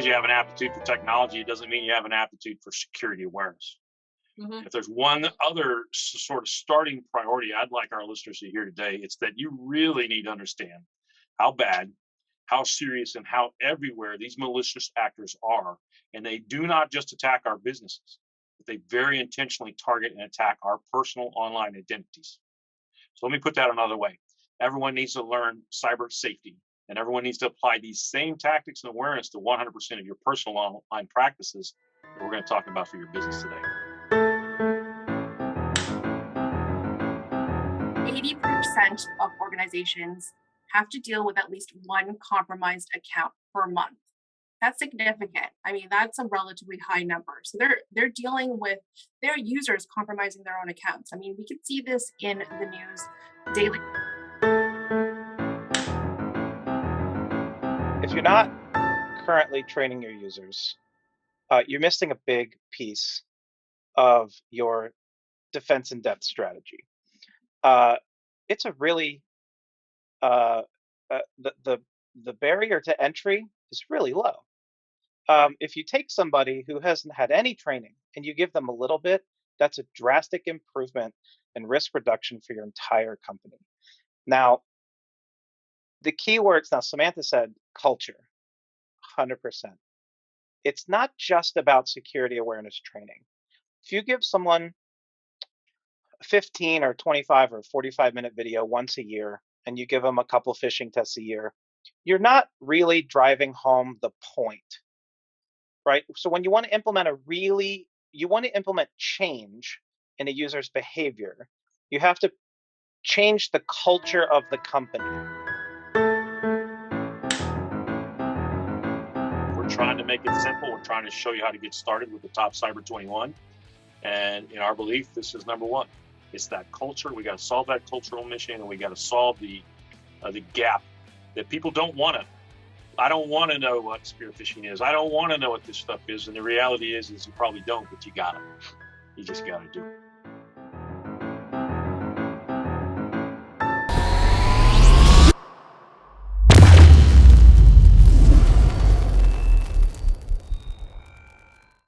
because you have an aptitude for technology, it doesn't mean you have an aptitude for security awareness. If there's one other sort of starting priority I'd like our listeners to hear today, it's that you really need to understand how bad, how serious, and how everywhere these malicious actors are. And they do not just attack our businesses, but they very intentionally target and attack our personal online identities. So let me put that another way. Everyone needs to learn cyber safety, and everyone needs to apply these same tactics and awareness to 100% of your personal online practices that we're going to talk about for your business today. 80% of organizations have to deal with at least one compromised account per month. That's significant. I mean, that's a relatively high number. So they're dealing with their users compromising their own accounts. I mean, we can see this in the news daily. If you're not currently training your users, you're missing a big piece of your defense in depth strategy. It's a really the barrier to entry is really low. If you take somebody who hasn't had any training and you give them a little bit, that's a drastic improvement in risk reduction for your entire company. Now, the keywords, now Samantha said culture, 100%. It's not just about security awareness training. If you give someone a 15 or 25 or 45-minute video once a year, and you give them a couple phishing tests a year, you're not really driving home the point, right? So when you want to implement change in a user's behavior, you have to change the culture of the company. We're trying to make it simple. We're trying to show you how to get started with the top Cyber 21. And in our belief, this is number one. It's that culture. We got to solve that cultural mission, and we got to solve the gap that people don't want to. I don't want to know what spear phishing is. I don't want to know what this stuff is. And the reality is you probably don't, but you got to. You just got to do it.